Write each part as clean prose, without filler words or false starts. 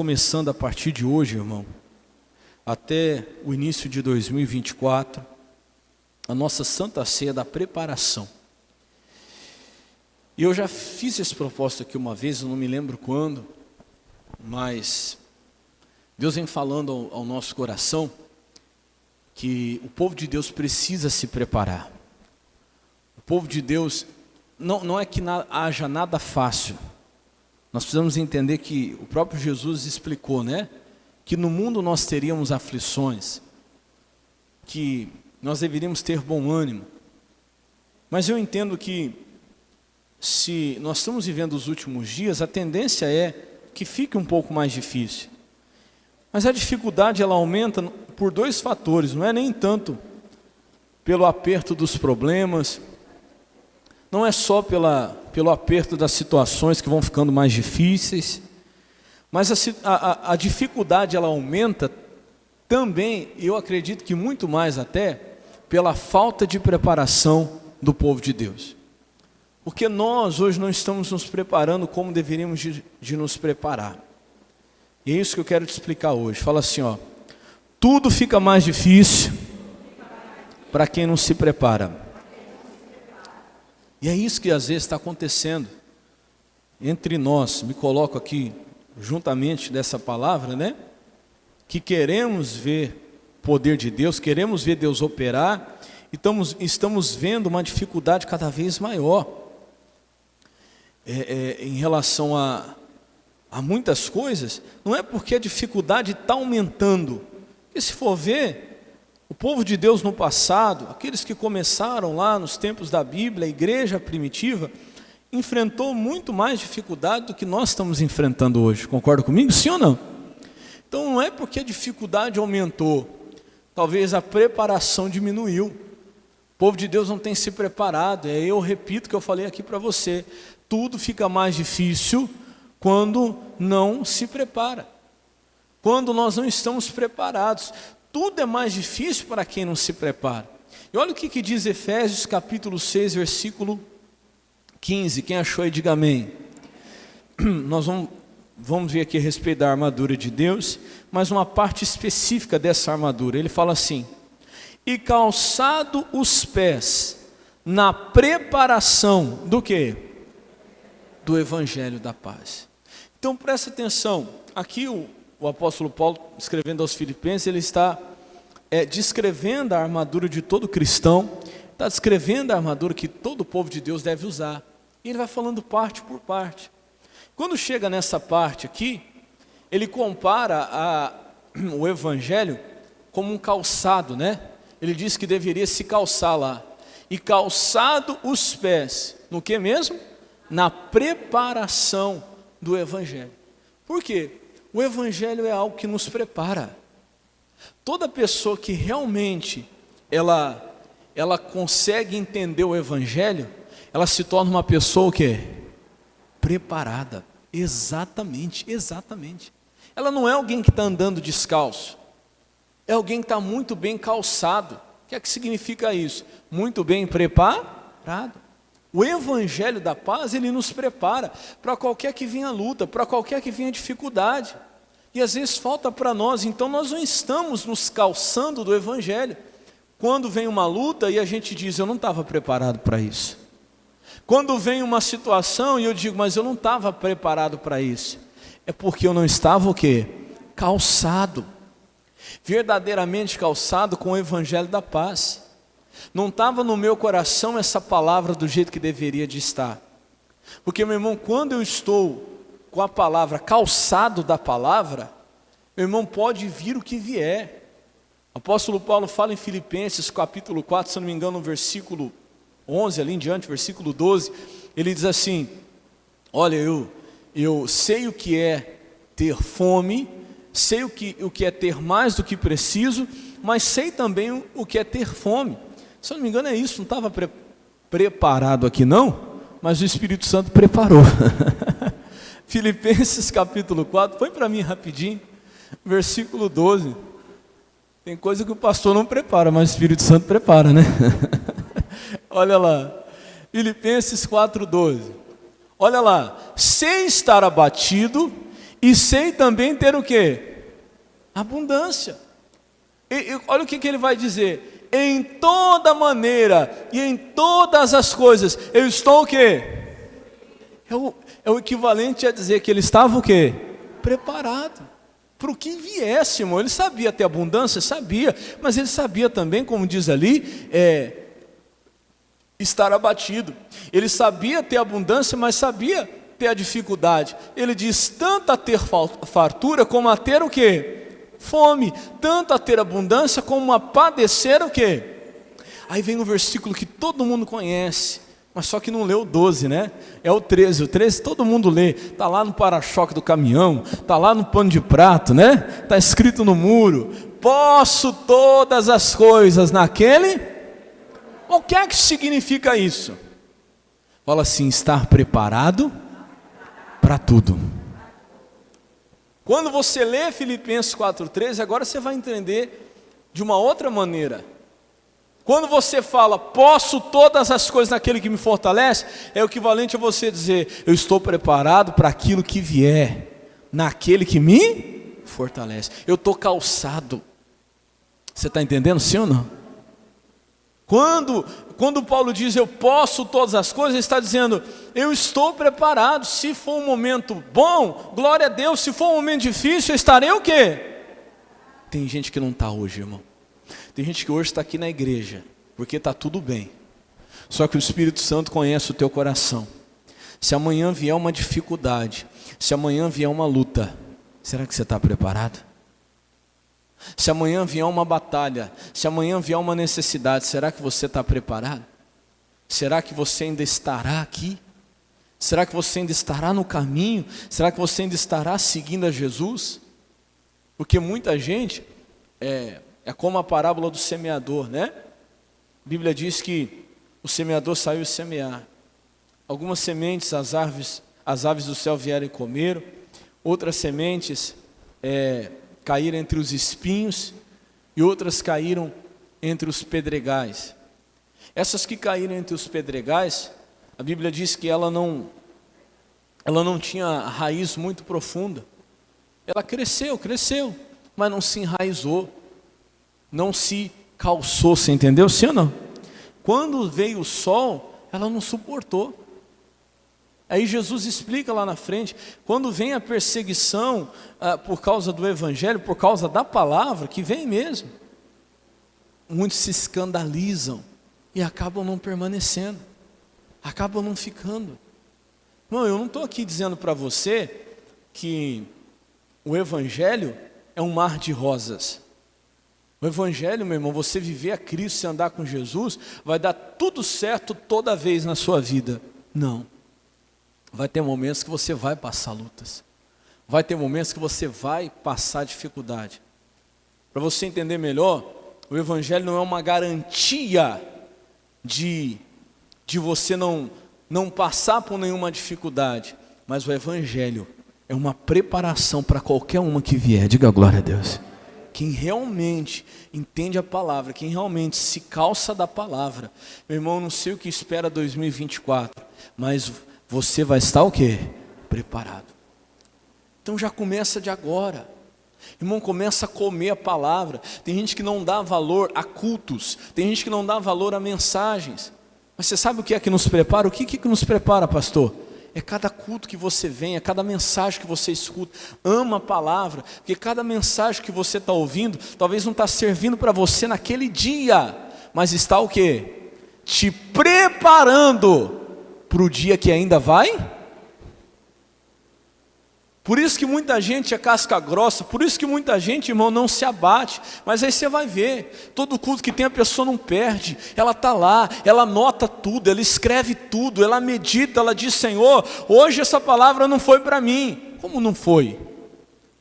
Começando a partir de hoje, irmão, até o início de 2024, a nossa Santa Ceia da preparação. E eu já fiz esse propósito aqui uma vez, eu não me lembro quando, mas Deus vem falando ao nosso coração que o povo de Deus precisa se preparar. O povo de Deus, não é que haja nada fácil. Nós precisamos entender que o próprio Jesus explicou, que no mundo nós teríamos aflições, que nós deveríamos ter bom ânimo. Mas eu entendo que se nós estamos vivendo os últimos dias, a tendência é que fique um pouco mais difícil. Mas a dificuldade ela aumenta por dois fatores, não é nem tanto pelo aperto dos problemas, não é só pelo aperto das situações que vão ficando mais difíceis, mas a dificuldade ela aumenta também, eu acredito que muito mais até, pela falta de preparação do povo de Deus. Porque nós hoje não estamos nos preparando como deveríamos de nos preparar. E é isso que eu quero te explicar hoje. Fala assim, tudo fica mais difícil para quem não se prepara. E é isso que às vezes está acontecendo entre nós, me coloco aqui juntamente dessa palavra, que queremos ver o poder de Deus, queremos ver Deus operar, e estamos vendo uma dificuldade cada vez maior em relação a muitas coisas. Não é porque a dificuldade está aumentando, porque se for ver, o povo de Deus no passado, aqueles que começaram lá nos tempos da Bíblia, a igreja primitiva, enfrentou muito mais dificuldade do que nós estamos enfrentando hoje. Concorda comigo? Sim ou não? Então não é porque a dificuldade aumentou, talvez a preparação diminuiu. O povo de Deus não tem se preparado. E aí eu repito o que eu falei aqui para você. Tudo fica mais difícil quando não se prepara. Quando nós não estamos preparados. Tudo é mais difícil para quem não se prepara. E olha o que diz Efésios capítulo 6, versículo 15. Quem achou aí, diga amém. Nós vamos ver aqui a respeito da armadura de Deus, mas uma parte específica dessa armadura. Ele fala assim: e calçado os pés na preparação do quê? Do Evangelho da paz. Então presta atenção, aqui o apóstolo Paulo, escrevendo aos Filipenses, ele está descrevendo a armadura de todo cristão, está descrevendo a armadura que todo povo de Deus deve usar. E ele vai falando parte por parte. Quando chega nessa parte aqui, ele compara o Evangelho como um calçado, Ele diz que deveria se calçar lá. E calçado os pés, no que mesmo? Na preparação do Evangelho. Por quê? O Evangelho é algo que nos prepara. Toda pessoa que realmente ela consegue entender o Evangelho, ela se torna uma pessoa o quê? Preparada. Exatamente. Ela não é alguém que está andando descalço. É alguém que está muito bem calçado. O que é que significa isso? Muito bem preparado. O Evangelho da paz, ele nos prepara para qualquer que venha a luta, para qualquer que venha a dificuldade. E às vezes falta para nós, então nós não estamos nos calçando do Evangelho. Quando vem uma luta e a gente diz, eu não estava preparado para isso. Quando vem uma situação e eu digo, mas eu não estava preparado para isso. É porque eu não estava o quê? Calçado. Verdadeiramente calçado com o Evangelho da paz. Não estava no meu coração essa palavra do jeito que deveria de estar. Porque, meu irmão, quando eu estou com a palavra, calçado da palavra, meu irmão, pode vir o que vier. O apóstolo Paulo fala em Filipenses capítulo 4, se não me engano, no versículo 11, ali em diante, versículo 12, ele diz assim, olha, eu sei o que é ter fome, sei o que é ter mais do que preciso, mas sei também o que é ter fome. Se eu não me engano é isso, não estava preparado aqui não, mas o Espírito Santo preparou. Filipenses capítulo 4, põe para mim rapidinho, versículo 12. Tem coisa que o pastor não prepara, mas o Espírito Santo prepara, Olha lá, Filipenses 4, 12. Olha lá, sem estar abatido E sei também ter o quê? Abundância. E olha o que ele vai dizer. Em toda maneira e em todas as coisas, eu estou o quê? É o equivalente a dizer que ele estava o quê? Preparado para o que viesse, irmão. Ele sabia ter abundância, sabia, mas ele sabia também, como diz ali, estar abatido. Ele sabia ter abundância, mas sabia ter a dificuldade. Ele diz tanto a ter fartura como a ter o quê? Fome, tanto a ter abundância como a padecer o quê? Aí vem o versículo que todo mundo conhece, mas só que não leu o 12, né? É o 13, o 13 todo mundo lê, está lá no para-choque do caminhão, está lá no pano de prato, né? Está escrito no muro, posso todas as coisas naquele... O que é que significa isso? Fala assim, estar preparado para tudo. Quando você lê Filipenses 4,13, agora você vai entender de uma outra maneira. Quando você fala, posso todas as coisas naquele que me fortalece, é o equivalente a você dizer, eu estou preparado para aquilo que vier, naquele que me fortalece. Eu estou calçado. Você está entendendo, sim ou não? Quando Paulo diz, eu posso todas as coisas, ele está dizendo, eu estou preparado. Se for um momento bom, glória a Deus. Se for um momento difícil, eu estarei o quê? Tem gente que não está hoje, irmão. Tem gente que hoje está aqui na igreja, porque está tudo bem. Só que o Espírito Santo conhece o teu coração. Se amanhã vier uma dificuldade, se amanhã vier uma luta, será que você está preparado? Se amanhã vier uma batalha, se amanhã vier uma necessidade, será que você está preparado? Será que você ainda estará aqui? Será que você ainda estará no caminho? Será que você ainda estará seguindo a Jesus? Porque muita gente, é como a parábola do semeador, né? A Bíblia diz que o semeador saiu semear. Algumas sementes as aves do céu vieram e comeram, outras sementes caíram entre os espinhos e outras caíram entre os pedregais. Essas que caíram entre os pedregais, a Bíblia diz que ela não tinha raiz muito profunda. Ela cresceu, mas não se enraizou, não se calçou, você entendeu? Sim ou não? Quando veio o sol, ela não suportou. Aí Jesus explica lá na frente, quando vem a perseguição por causa do Evangelho, por causa da palavra, que vem mesmo, muitos se escandalizam e acabam não permanecendo, acabam não ficando. Não, eu não estou aqui dizendo para você que o Evangelho é um mar de rosas. O Evangelho, meu irmão, você viver a Cristo e andar com Jesus, vai dar tudo certo toda vez na sua vida. Não. Vai ter momentos que você vai passar lutas. Vai ter momentos que você vai passar dificuldade. Para você entender melhor, o Evangelho não é uma garantia de você não passar por nenhuma dificuldade. Mas o Evangelho é uma preparação para qualquer uma que vier. Diga glória a Deus. Quem realmente entende a palavra, quem realmente se calça da palavra, meu irmão, não sei o que espera 2024, mas você vai estar o quê? Preparado. Então já começa de agora. Irmão, começa a comer a palavra. Tem gente que não dá valor a cultos. Tem gente que não dá valor a mensagens. Mas você sabe o que é que nos prepara? O que nos prepara, pastor? É cada culto que você vem, é cada mensagem que você escuta. Ama a palavra, porque cada mensagem que você está ouvindo, talvez não está servindo para você naquele dia, mas está o quê? Te preparando para o dia que ainda vai. Por isso que muita gente é casca grossa, por isso que muita gente, irmão, não se abate. Mas aí você vai ver, todo culto que tem a pessoa não perde, ela está lá, ela anota tudo, ela escreve tudo, ela medita, ela diz, Senhor, hoje essa palavra não foi para mim. Como não foi?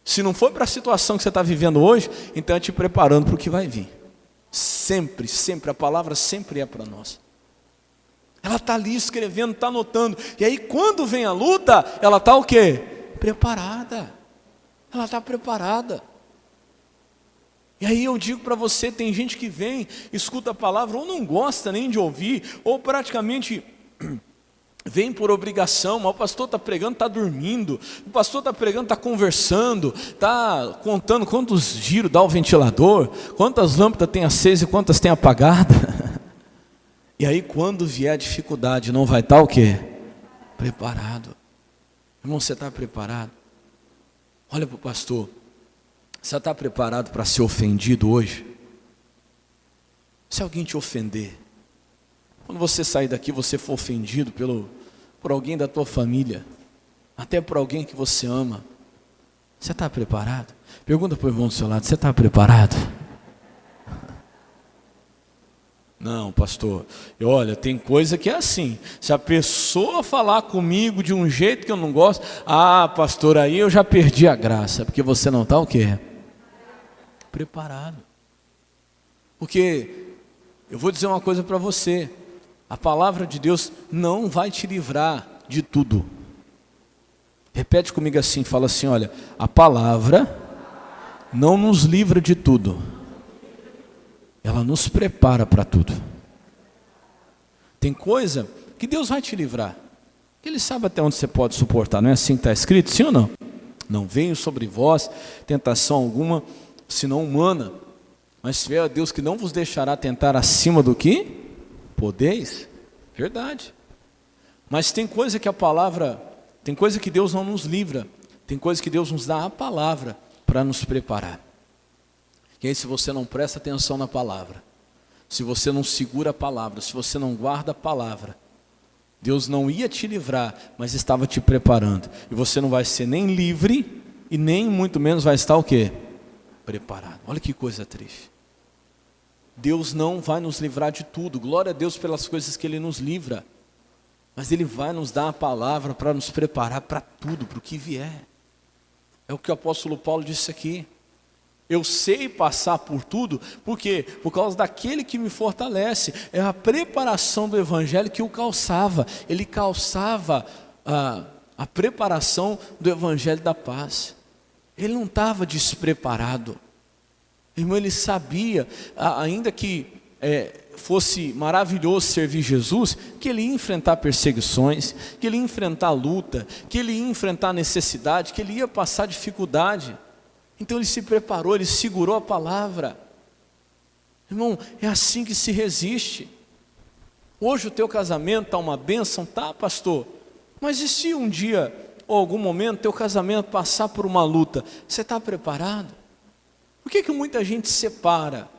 Se não foi para a situação que você está vivendo hoje, então é te preparando para o que vai vir. Sempre, a palavra sempre é para nós. Ela está ali escrevendo, está anotando. E aí quando vem a luta, ela está o quê? Preparada. Ela está preparada. E aí eu digo para você, tem gente que vem, escuta a palavra, ou não gosta nem de ouvir, ou praticamente vem por obrigação, mas o pastor está pregando, está dormindo, o pastor está pregando, está conversando, está contando quantos giros dá o ventilador, quantas lâmpadas tem acesa e quantas tem apagada. E aí quando vier a dificuldade, não vai estar o quê? Preparado. Irmão, você está preparado? Olha para o pastor, você está preparado para ser ofendido hoje? Se alguém te ofender, quando você sair daqui, você for ofendido por alguém da tua família, até por alguém que você ama, você está preparado? Pergunta para o irmão do seu lado, você está preparado? Não, pastor, olha, tem coisa que é assim, se a pessoa falar comigo de um jeito que eu não gosto, pastor, aí eu já perdi a graça, porque você não está o quê? Preparado. Porque, eu vou dizer uma coisa para você, a palavra de Deus não vai te livrar de tudo. Repete comigo assim, fala assim, olha, a palavra não nos livra de tudo. Ela nos prepara para tudo. Tem coisa que Deus vai te livrar. Ele sabe até onde você pode suportar. Não é assim que está escrito? Sim ou não? Não venho sobre vós tentação alguma, senão humana. Mas fiel a Deus que não vos deixará tentar acima do que podeis. Verdade. Mas tem coisa que a palavra, tem coisa que Deus não nos livra. Tem coisa que Deus nos dá a palavra para nos preparar. E aí, se você não presta atenção na palavra, se você não segura a palavra, se você não guarda a palavra, Deus não ia te livrar, mas estava te preparando. E você não vai ser nem livre e nem muito menos vai estar o quê? Preparado. Olha que coisa triste. Deus não vai nos livrar de tudo. Glória a Deus pelas coisas que Ele nos livra. Mas Ele vai nos dar a palavra para nos preparar para tudo, para o que vier. É o que o apóstolo Paulo disse aqui. Eu sei passar por tudo, por quê? Por causa daquele que me fortalece. É a preparação do evangelho que o calçava. Ele calçava a preparação do evangelho da paz. Ele não estava despreparado. Irmão, ele sabia, ainda que fosse maravilhoso servir Jesus, que ele ia enfrentar perseguições, que ele ia enfrentar luta, que ele ia enfrentar necessidade, que ele ia passar dificuldade. Então ele se preparou, ele segurou a palavra. Irmão, é assim que se resiste. Hoje o teu casamento está uma bênção, tá, pastor? Mas e se um dia, ou algum momento, teu casamento passar por uma luta? Você está preparado? Por que muita gente se separa?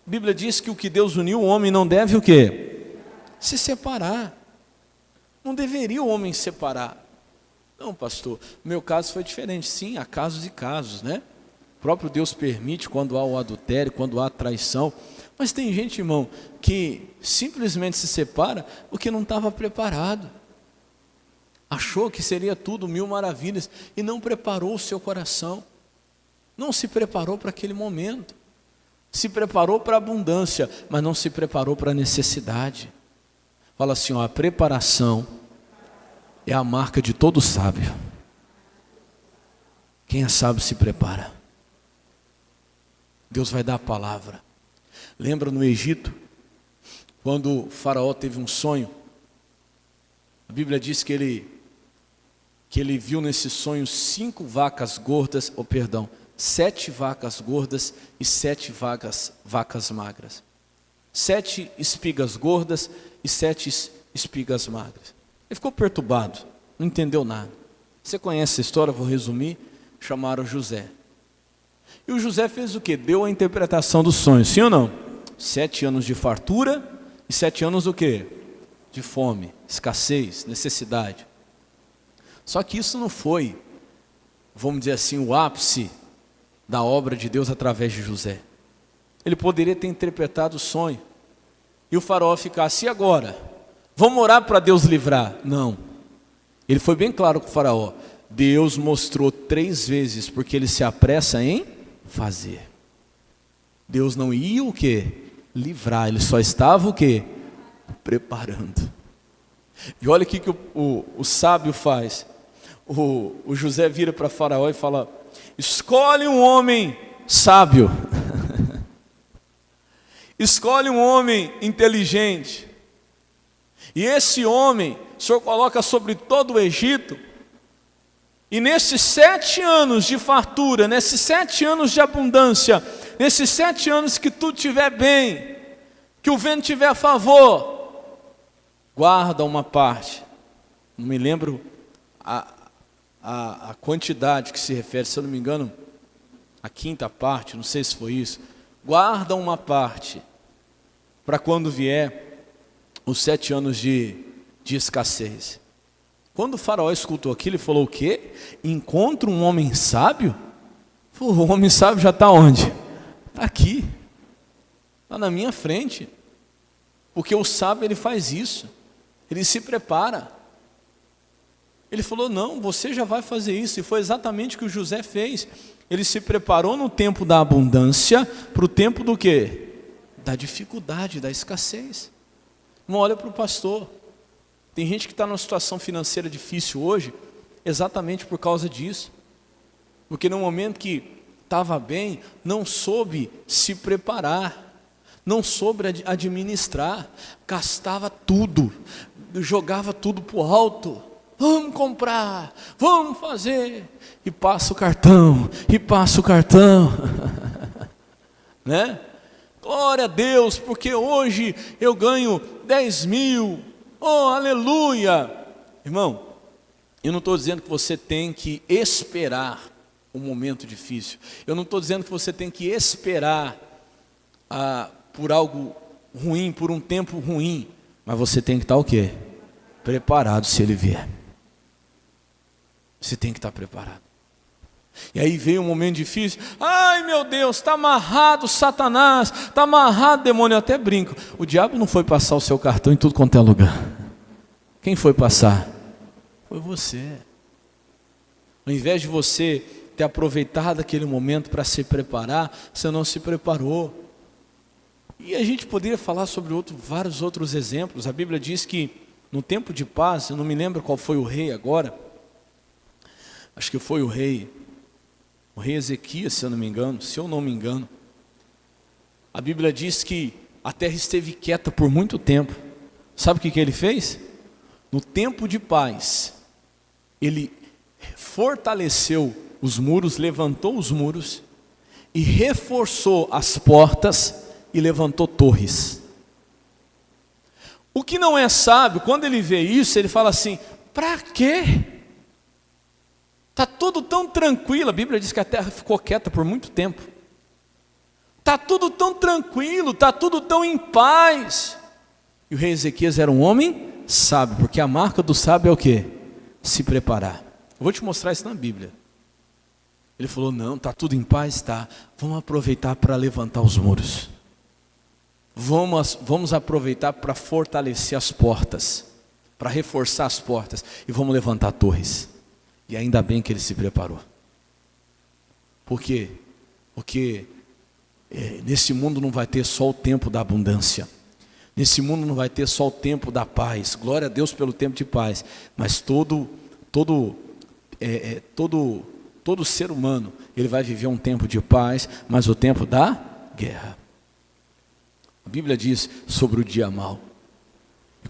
A Bíblia diz que o que Deus uniu, o homem não deve o quê? Se separar. Não deveria o homem separar. Não, pastor, o meu caso foi diferente. Sim, há casos e casos, né? O próprio Deus permite quando há o adultério, quando há traição. Mas tem gente, irmão, que simplesmente se separa porque não estava preparado. Achou que seria tudo mil maravilhas e não preparou o seu coração. Não se preparou para aquele momento. Se preparou para a abundância, mas não se preparou para a necessidade. Fala assim, ó, a preparação é a marca de todo sábio. Quem é sábio se prepara. Deus vai dar a palavra. Lembra no Egito, quando o faraó teve um sonho? A Bíblia diz que ele viu nesse sonho 7 vacas gordas e 7 vacas magras. 7 espigas gordas e 7 espigas magras. Ele ficou perturbado, não entendeu nada. Você conhece a história, vou resumir. Chamaram José. E o José fez o quê? Deu a interpretação do sonho, sim ou não? 7 anos de fartura e 7 anos do quê? De fome, escassez, necessidade. Só que isso não foi, vamos dizer assim, o ápice da obra de Deus através de José. Ele poderia ter interpretado o sonho. E o faraó ficasse, e agora? Vamos orar para Deus livrar? Não. Ele foi bem claro com o faraó. Deus mostrou 3 vezes, porque ele se apressa em fazer. Deus não ia o quê? Livrar, ele só estava o quê? Preparando. E olha o que o sábio faz. O José vira para faraó e fala, escolhe um homem sábio. Escolhe um homem inteligente. E esse homem, o Senhor coloca sobre todo o Egito, e nesses 7 anos de fartura, nesses 7 anos de abundância, nesses 7 anos que tudo estiver bem, que o vento estiver a favor, guarda uma parte. Não me lembro a quantidade que se refere, se eu não me engano, a 5ª parte, não sei se foi isso. Guarda uma parte para quando vier os 7 anos de escassez. Quando o faraó escutou aquilo, ele falou o quê? Encontra um homem sábio? O homem sábio já está onde? Está aqui, está na minha frente. Porque o sábio, ele faz isso, ele se prepara. Ele falou, não, você já vai fazer isso. E foi exatamente o que o José fez. Ele se preparou no tempo da abundância para o tempo do quê? Da dificuldade, da escassez. Não olha para o pastor. Tem gente que está numa situação financeira difícil hoje, exatamente por causa disso. Porque no momento que estava bem, não soube se preparar, não soube administrar, gastava tudo, jogava tudo para o alto. Vamos comprar, vamos fazer, e passa o cartão, né? Glória a Deus, porque hoje eu ganho 10 mil, oh, aleluia. Irmão, eu não estou dizendo que você tem que esperar um momento difícil, eu não estou dizendo que você tem que esperar por algo ruim, por um tempo ruim, mas você tem que estar o quê? Preparado se ele vier. Você tem que estar preparado. E aí veio um momento difícil. Ai meu Deus, está amarrado Satanás, está amarrado demônio. Eu até brinco, o diabo não foi passar o seu cartão em tudo quanto é lugar. Quem foi passar? Foi você. Ao invés de você ter aproveitado aquele momento para se preparar, você não se preparou. E a gente poderia falar sobre vários outros exemplos. A Bíblia diz que no tempo de paz, eu não me lembro qual foi o rei agora, acho que foi o rei Ezequias, se eu não me engano, a Bíblia diz que a terra esteve quieta por muito tempo. Sabe o que ele fez? No tempo de paz, ele fortaleceu os muros, levantou os muros, e reforçou as portas, e levantou torres. O que não é sábio, quando ele vê isso, ele fala assim, para quê? Está tudo tão tranquilo, a Bíblia diz que a terra ficou quieta por muito tempo. Está tudo tão tranquilo, está tudo tão em paz. E o rei Ezequias era um homem sábio, porque a marca do sábio é o quê? Se preparar. Eu vou te mostrar isso na Bíblia. Ele falou, não, está tudo em paz? Está. Vamos aproveitar para levantar os muros. Vamos aproveitar para fortalecer as portas, para reforçar as portas, e vamos levantar torres. E ainda bem que ele se preparou. Por quê? Porque nesse mundo não vai ter só o tempo da abundância. Nesse mundo não vai ter só o tempo da paz. Glória a Deus pelo tempo de paz. Mas todo ser humano, ele vai viver um tempo de paz, mas o tempo da guerra. A Bíblia diz sobre o dia mau.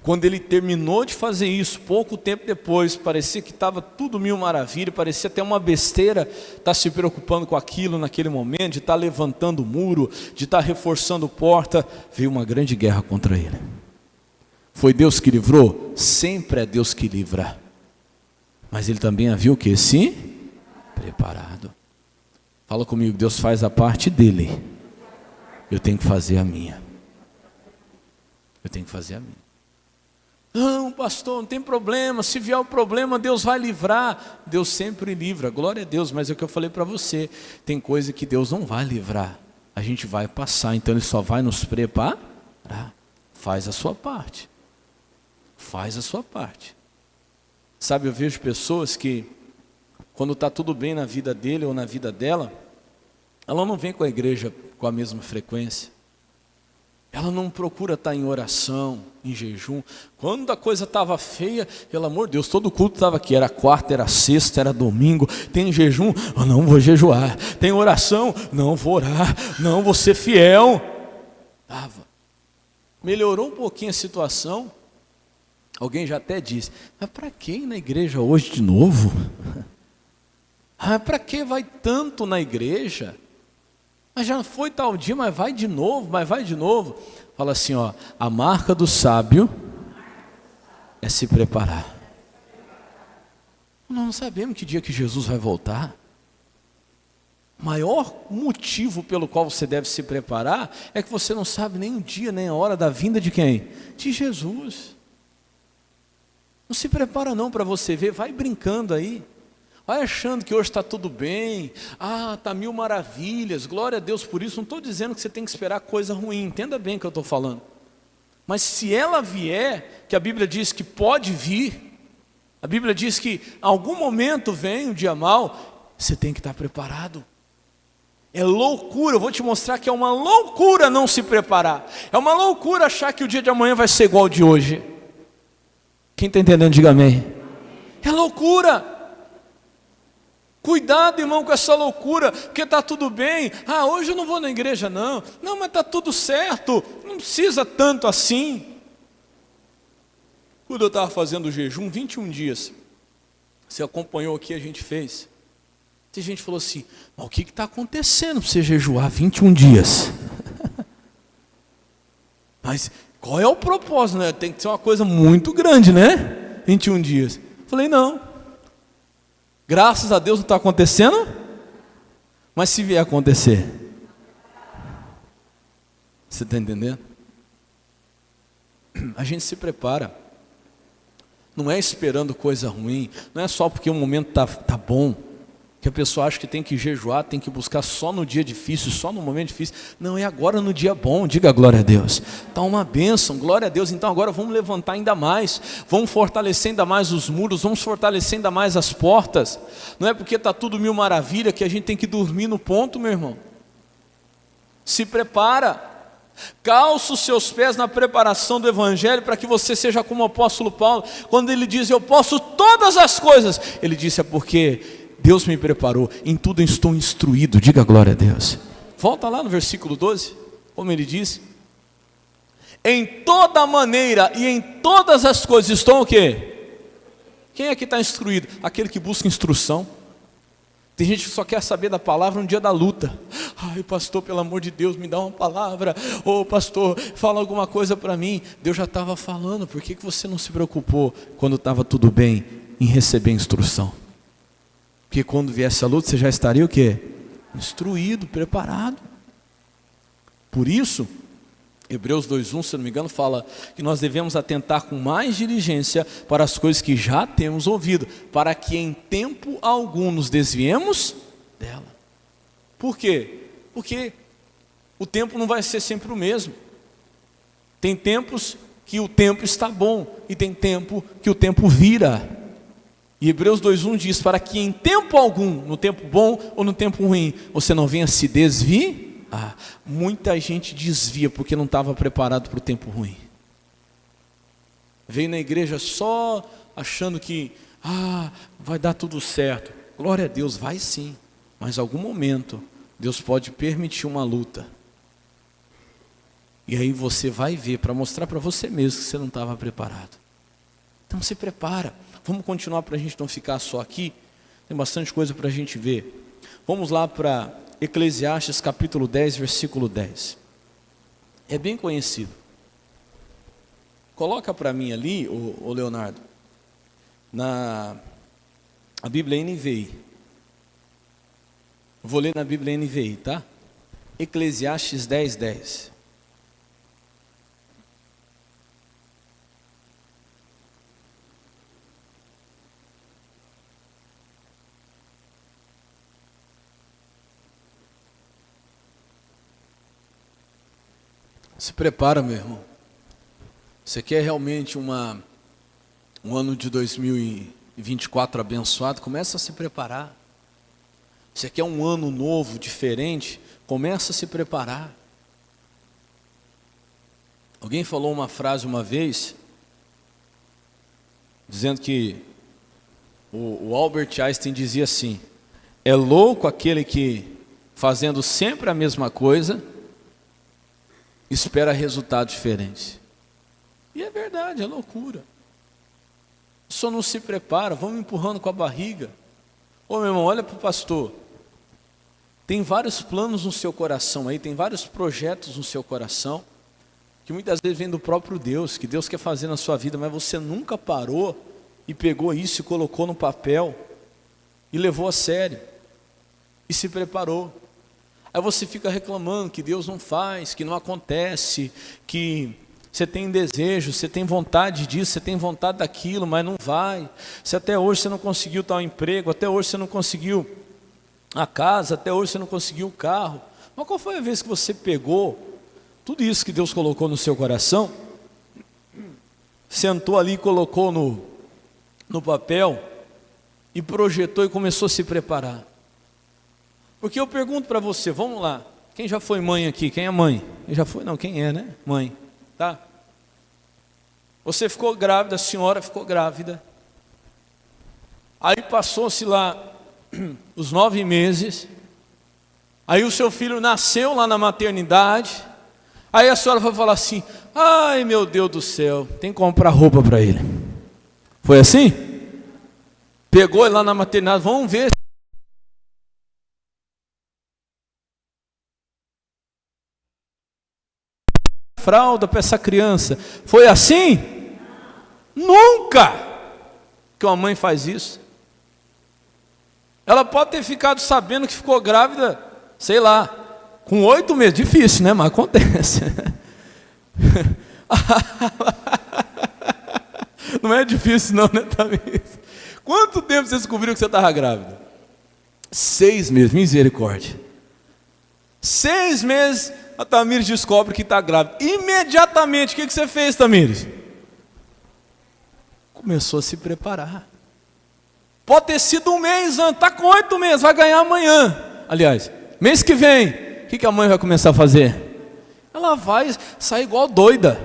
Quando ele terminou de fazer isso, pouco tempo depois, parecia que estava tudo mil maravilha, parecia até uma besteira estar se preocupando com aquilo naquele momento, de estar levantando o muro, de estar reforçando porta, veio uma grande guerra contra ele. Foi Deus que livrou? Sempre é Deus que livra. Mas ele também havia o que? Sim? Preparado. Fala comigo, Deus faz a parte dele, eu tenho que fazer a minha. Eu tenho que fazer a minha. Não, pastor, não tem problema, se vier o problema, Deus vai livrar. Deus sempre livra, glória a Deus, mas é o que eu falei para você, tem coisa que Deus não vai livrar, a gente vai passar, então Ele só vai nos preparar. Faz a sua parte, faz a sua parte. Sabe, eu vejo pessoas que, quando está tudo bem na vida dele ou na vida dela, ela não vem com a igreja com a mesma frequência. Ela não procura estar em oração, em jejum. Quando a coisa estava feia, pelo amor de Deus, todo culto estava aqui. Era quarta, era sexta, era domingo. Tem jejum? Eu não vou jejuar. Tem oração? Não vou orar. Não vou ser fiel. Melhorou um pouquinho a situação. Alguém já até disse, mas para que ir na igreja hoje de novo? Para que vai tanto na igreja? Mas já foi tal dia, mas vai de novo, mas vai de novo. Fala assim, ó, a marca do sábio é se preparar. Nós não sabemos que dia que Jesus vai voltar. O maior motivo pelo qual você deve se preparar é que você não sabe nem o dia, nem a hora da vinda de quem? De Jesus. Não se prepara não para você ver, vai brincando aí. Vai achando que hoje está tudo bem, está mil maravilhas, glória a Deus por isso. Não estou dizendo que você tem que esperar coisa ruim, entenda bem o que eu estou falando. Mas se ela vier, que a Bíblia diz que pode vir, a Bíblia diz que em algum momento vem um dia mau, você tem que estar preparado. É loucura, eu vou te mostrar que é uma loucura não se preparar. É uma loucura achar que o dia de amanhã vai ser igual ao de hoje. Quem está entendendo, diga amém. É loucura. Cuidado, irmão, com essa loucura, porque está tudo bem. Hoje eu não vou na igreja não. Não, mas está tudo certo, não precisa tanto assim. Quando eu estava fazendo o jejum, 21 dias, você acompanhou aqui, a gente fez. Tem gente que falou assim, mas o que está acontecendo para você jejuar 21 dias? Mas qual é o propósito, né? Tem que ser uma coisa muito grande, né? 21 dias. Falei, não. Graças a Deus não está acontecendo, mas se vier a acontecer, você está entendendo? A gente se prepara, não é esperando coisa ruim, não é só porque o momento tá bom, que a pessoa acha que tem que jejuar, tem que buscar só no dia difícil, só no momento difícil. Não, é agora no dia bom, diga glória a Deus. Está uma bênção, glória a Deus. Então agora vamos levantar ainda mais, vamos fortalecer ainda mais os muros, vamos fortalecer ainda mais as portas. Não é porque está tudo mil maravilha que a gente tem que dormir no ponto, meu irmão. Se prepara, calça os seus pés na preparação do Evangelho, para que você seja como o apóstolo Paulo, quando ele diz, eu posso todas as coisas, ele disse, é porque Deus me preparou, em tudo estou instruído, diga glória a Deus. Volta lá no versículo 12, como ele diz, em toda maneira e em todas as coisas estão o quê? Quem é que está instruído? Aquele que busca instrução. Tem gente que só quer saber da palavra no dia da luta. Ai, pastor, pelo amor de Deus, me dá uma palavra. Ô, pastor, fala alguma coisa para mim. Deus já estava falando, por que você não se preocupou quando estava tudo bem em receber instrução? Porque quando viesse a luta, você já estaria o quê? Instruído, preparado. Por isso, Hebreus 2:1, se não me engano, fala que nós devemos atentar com mais diligência para as coisas que já temos ouvido, para que em tempo algum nos desviemos dela. Por quê? Porque o tempo não vai ser sempre o mesmo. Tem tempos que o tempo está bom, e tem tempo que o tempo vira. E Hebreus 2:1 diz, para que em tempo algum, no tempo bom ou no tempo ruim, você não venha se desviar. Muita gente desvia porque não estava preparado para o tempo ruim. Veio na igreja só achando que vai dar tudo certo. Glória a Deus, vai sim. Mas em algum momento Deus pode permitir uma luta. E aí você vai ver, para mostrar para você mesmo que você não estava preparado. Então se prepara. Vamos continuar para a gente não ficar só aqui. Tem bastante coisa para a gente ver. Vamos lá para Eclesiastes capítulo 10, versículo 10. É bem conhecido. Coloca para mim ali, ô Leonardo, a Bíblia NVI. Vou ler na Bíblia NVI, tá? Eclesiastes 10, 10. Se prepara, meu irmão. Você quer realmente um ano de 2024 abençoado? Começa a se preparar. Você quer um ano novo, diferente? Começa a se preparar. Alguém falou uma frase uma vez, dizendo que o Albert Einstein dizia assim, é louco aquele que, fazendo sempre a mesma coisa, espera resultados diferentes. E é verdade, é loucura. O senhor não se prepara, vamos empurrando com a barriga. Ô meu irmão, olha para o pastor. Tem vários planos no seu coração aí, tem vários projetos no seu coração, que muitas vezes vem do próprio Deus, que Deus quer fazer na sua vida, mas você nunca parou e pegou isso e colocou no papel e levou a sério e se preparou. Aí você fica reclamando que Deus não faz, que não acontece, que você tem desejo, você tem vontade disso, você tem vontade daquilo, mas não vai. Se até hoje você não conseguiu tal emprego, até hoje você não conseguiu a casa, até hoje você não conseguiu o carro. Mas qual foi a vez que você pegou tudo isso que Deus colocou no seu coração, sentou ali e colocou no papel e projetou e começou a se preparar? Porque eu pergunto para você, vamos lá, quem já foi mãe aqui? Quem é mãe? Já foi? Não, quem é, né? Mãe, tá? Você ficou grávida, a senhora ficou grávida. Aí passou-se lá os 9 meses. Aí o seu filho nasceu lá na maternidade. Aí a senhora vai falar assim: ai meu Deus do céu, tem que comprar roupa para ele. Foi assim? Pegou ele lá na maternidade, vamos ver. Fralda para essa criança. Foi assim? Nunca que uma mãe faz isso. Ela pode ter ficado sabendo que ficou grávida, sei lá, com 8 meses. Difícil, né? Mas acontece. Não é difícil não, né, Tamires? Quanto tempo você descobriu que você estava grávida? 6 meses, misericórdia. 6 meses a Tamires descobre que está grávida. Imediatamente, o que você fez, Tamires? Começou a se preparar. Pode ter sido 1 mês antes, está com 8 meses, vai ganhar amanhã. Aliás, mês que vem, o que a mãe vai começar a fazer? Ela vai sair igual doida,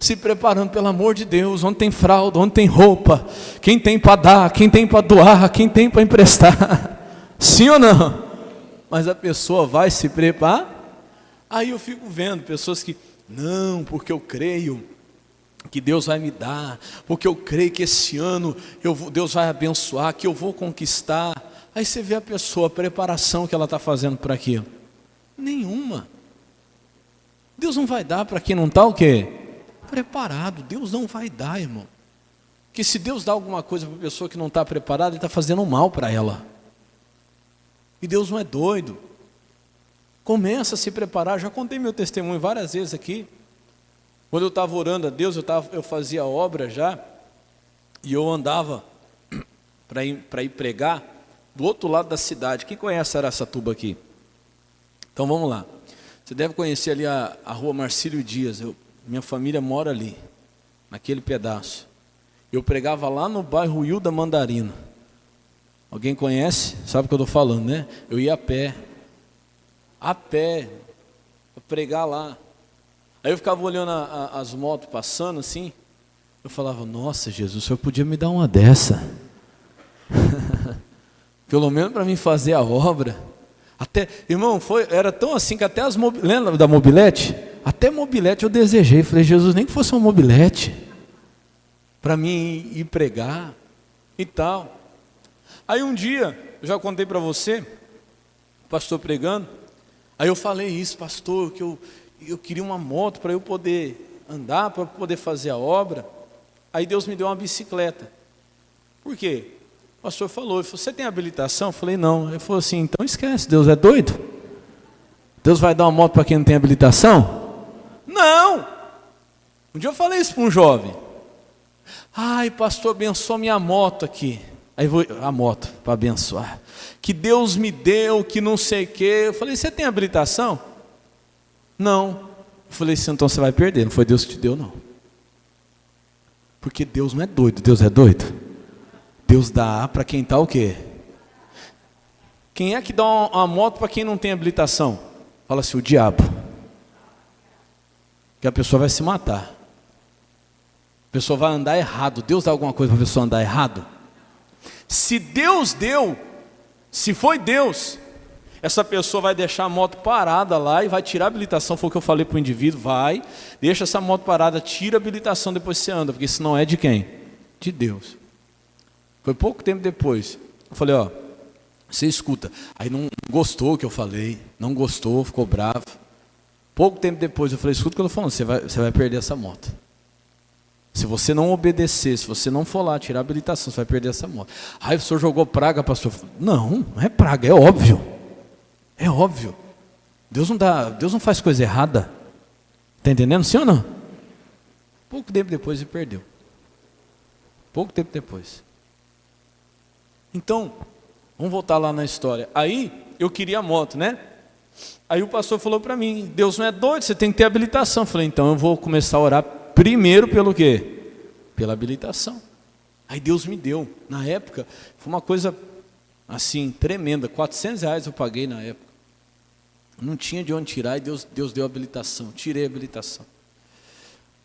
se preparando, pelo amor de Deus, onde tem fralda, onde tem roupa, quem tem para dar, quem tem para doar, quem tem para emprestar. Sim ou não? Mas a pessoa vai se preparar. Aí eu fico vendo pessoas que, não, porque eu creio que Deus vai me dar, porque eu creio que esse ano Deus vai abençoar, que eu vou conquistar. Aí você vê a pessoa, a preparação que ela está fazendo para aquilo. Nenhuma. Deus não vai dar para quem não está o quê? Preparado. Deus não vai dar, irmão. Porque se Deus dá alguma coisa para a pessoa que não está preparada, Ele está fazendo mal para ela. E Deus não é doido. Começa a se preparar. Já contei meu testemunho várias vezes aqui. Quando eu estava orando a Deus, eu fazia obra já, e eu andava para ir pregar do outro lado da cidade. Quem conhece Araçatuba aqui? Então vamos lá. Você deve conhecer ali a rua Marcílio Dias. Minha família mora ali, naquele pedaço. Eu pregava lá no bairro Hilda Mandarina. Alguém conhece? Sabe o que eu estou falando, né? Eu ia a pé, para pregar lá. Aí eu ficava olhando as motos passando assim, eu falava, nossa Jesus, o senhor podia me dar uma dessa. Pelo menos para mim fazer a obra. Até, irmão, era tão assim que até lembra da mobilete? Até mobilete eu desejei. Falei, Jesus, nem que fosse uma mobilete, para mim ir pregar e tal. Aí um dia, eu já contei para você, o pastor pregando, aí eu falei isso, pastor, que eu queria uma moto para eu poder andar, para eu poder fazer a obra. Aí Deus me deu uma bicicleta. Por quê? O pastor falou, você tem habilitação? Eu falei, não. Ele falou assim, então esquece, Deus é doido? Deus vai dar uma moto para quem não tem habilitação? Não! Um dia eu falei isso para um jovem. Ai, pastor, abençoa minha moto aqui. Aí a moto, para abençoar. Que Deus me deu, que não sei o quê. Eu falei, você tem habilitação? Não. Eu falei assim, então você vai perder, não foi Deus que te deu, não. Porque Deus não é doido, Deus é doido. Deus dá para quem está o quê? Quem é que dá uma moto para quem não tem habilitação? Fala assim, o diabo. Que a pessoa vai se matar. A pessoa vai andar errado. Deus dá alguma coisa para a pessoa andar errado? Se Deus deu, se foi Deus, essa pessoa vai deixar a moto parada lá e vai tirar a habilitação. Foi o que eu falei para o indivíduo, deixa essa moto parada, tira a habilitação, depois você anda, porque isso não é de quem? De Deus. Foi pouco tempo depois. Eu falei, ó, você escuta. Aí não gostou o que eu falei, não gostou, ficou bravo. Pouco tempo depois eu falei, escuta o que eu estou falando, você vai perder essa moto. Se você não obedecer, se você não for lá tirar a habilitação, você vai perder essa moto. Aí o senhor jogou praga, pastor. Não, não é praga, é óbvio. É óbvio. Deus não faz coisa errada. Está entendendo, sim ou não? Pouco tempo depois ele perdeu. Pouco tempo depois. Então, vamos voltar lá na história. Aí, eu queria a moto, né? Aí o pastor falou para mim, Deus não é doido, você tem que ter habilitação. Eu falei, então eu vou começar a orar primeiro pelo quê? Pela habilitação. Aí Deus me deu. Na época, foi uma coisa assim, tremenda. R$400 eu paguei na época. Não tinha de onde tirar e Deus deu a habilitação. Tirei a habilitação.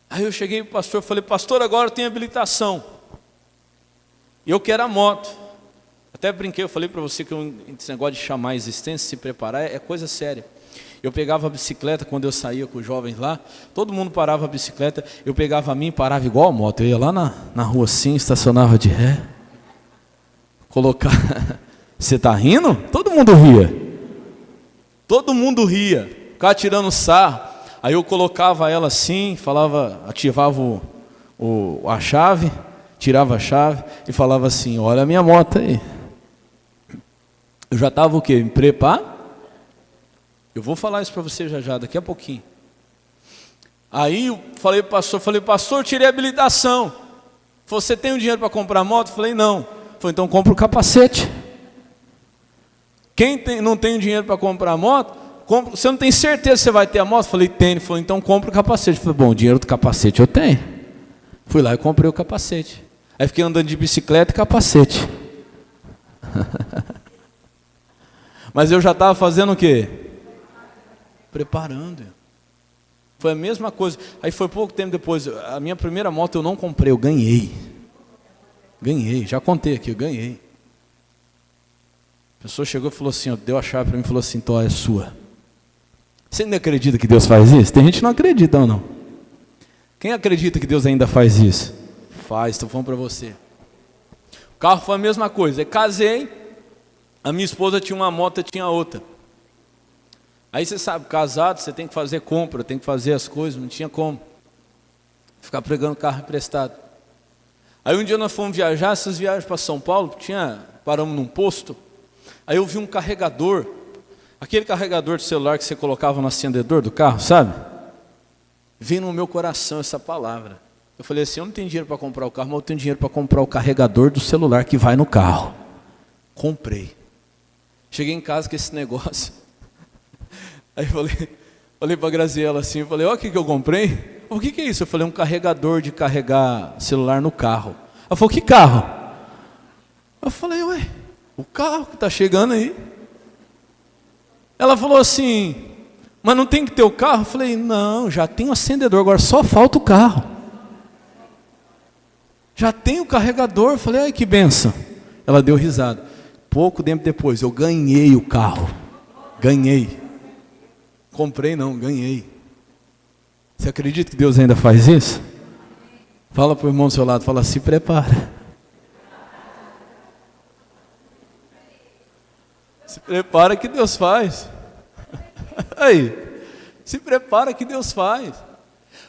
Aí eu cheguei para o pastor e falei, pastor, agora eu tenho habilitação. E eu quero a moto. Até brinquei, eu falei para você que esse negócio de chamar a existência, se preparar, é coisa séria. Eu pegava a bicicleta quando eu saía com os jovens lá, todo mundo parava a bicicleta, eu pegava a minha e parava igual a moto. Eu ia lá na rua assim, estacionava de ré, colocar. Você está rindo? Todo mundo ria. Todo mundo ria, ficava tirando sarro. Aí eu colocava ela assim, falava, ativava a chave, tirava a chave e falava assim, olha a minha moto aí. Eu já estava o quê? Me preparo? Eu vou falar isso para você já, daqui a pouquinho. Aí eu falei, pastor, tirei a habilitação. Você tem o dinheiro para comprar moto? Eu falei, não. Falei, então compra o capacete. Quem não tem dinheiro para comprar moto, você não tem certeza que você vai ter a moto? Eu falei, tem. Ele falou, então compra o capacete. Eu falei, bom, o dinheiro do capacete eu tenho. Fui lá e comprei o capacete. Aí fiquei andando de bicicleta e capacete. Mas eu já estava fazendo o quê? Preparando. Foi a mesma coisa. Aí foi pouco tempo depois. A minha primeira moto eu não comprei, eu ganhei. Ganhei, já contei aqui, eu ganhei. A pessoa chegou e falou assim, deu a chave para mim e falou assim, então é sua. Você ainda acredita que Deus faz isso? Tem gente que não acredita ou não. Quem acredita que Deus ainda faz isso? Faz, estou falando para você. O carro foi a mesma coisa. Eu casei. A minha esposa tinha uma moto, eu tinha outra. Aí você sabe, casado, você tem que fazer compra, tem que fazer as coisas, não tinha como. Ficar pregando carro emprestado. Aí um dia nós fomos viajar, essas viagens para São Paulo, paramos num posto. Aí eu vi um carregador, aquele carregador de celular que você colocava no acendedor do carro, sabe? Veio no meu coração essa palavra. Eu falei assim, eu não tenho dinheiro para comprar o carro, mas eu tenho dinheiro para comprar o carregador do celular que vai no carro. Comprei. Cheguei em casa com esse negócio. Aí falei para a Graziela assim, falei, olha o que eu comprei. O que é isso? Eu falei, um carregador de carregar celular no carro. Ela falou, que carro? Eu falei, ué, o carro que está chegando aí. Ela falou assim, mas não tem que ter o carro? Eu falei, não, já tem o acendedor, agora só falta o carro. Já tem o carregador. Eu falei, ai que benção. Ela deu risada. Pouco tempo depois, eu ganhei o carro. Ganhei. Comprei não, ganhei. Você acredita que Deus ainda faz isso? Fala para o irmão do seu lado, fala, se prepara. Se prepara que Deus faz. Aí, se prepara que Deus faz.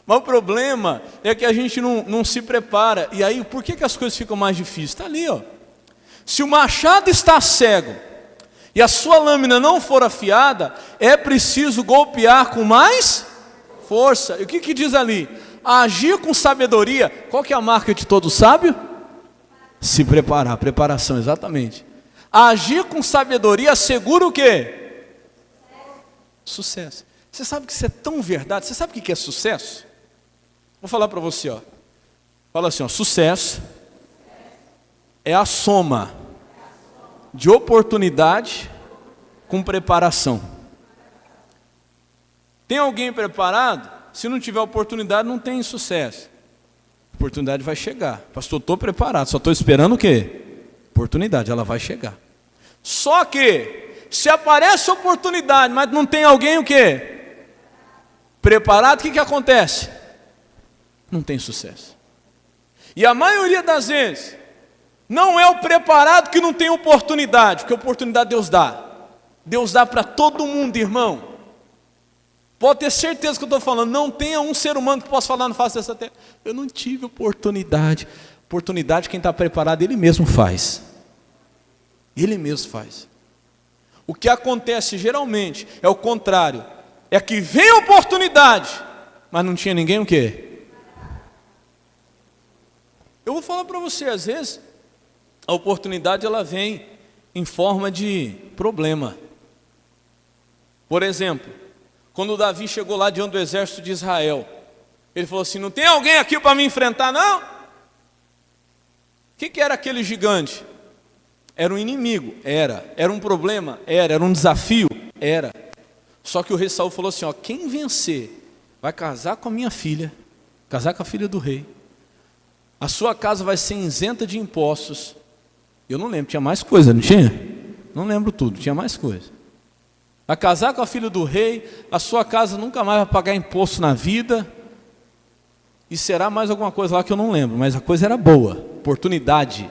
Mas o problema é que a gente não se prepara. E aí, por que as coisas ficam mais difíceis? Está ali, ó. Se o machado está cego e a sua lâmina não for afiada, é preciso golpear com mais força. E o que diz ali? Agir com sabedoria. Qual que é a marca de todo sábio? Se preparar, preparação, exatamente. Agir com sabedoria assegura o quê? Sucesso. Você sabe que isso é tão verdade? Você sabe o que é sucesso? Vou falar para você, ó. Fala assim, ó, sucesso é a soma de oportunidade com preparação. Tem alguém preparado? Se não tiver oportunidade, não tem sucesso. A oportunidade vai chegar. Pastor, estou preparado, só estou esperando o quê? Oportunidade, ela vai chegar. Só que, se aparece oportunidade, mas não tem alguém o quê? Preparado, o que acontece? Não tem sucesso. E a maioria das vezes, Não é o preparado que não tem oportunidade, porque oportunidade Deus dá. Deus dá para todo mundo, irmão. Pode ter certeza que eu estou falando. Não tenha um ser humano que possa falar no face dessa terra: eu não tive oportunidade. Oportunidade, quem está preparado, Ele mesmo faz. Ele mesmo faz. O que acontece geralmente é o contrário. É que vem a oportunidade, mas não tinha ninguém o quê? Eu vou falar para você, às vezes, a oportunidade ela vem em forma de problema. Por exemplo, quando Davi chegou lá diante do exército de Israel, ele falou assim: não tem alguém aqui para me enfrentar, não? O que era aquele gigante? Era um inimigo? Era um problema? Era um desafio? Era. Só que o rei Saul falou assim: ó, quem vencer vai casar com a minha filha, casar com a filha do rei, a sua casa vai ser isenta de impostos. Eu não lembro, tinha mais coisa, não tinha? Não lembro tudo, tinha mais coisa. Vai casar com a filha do rei, a sua casa nunca mais vai pagar imposto na vida, e será mais alguma coisa lá que eu não lembro, mas a coisa era boa, oportunidade.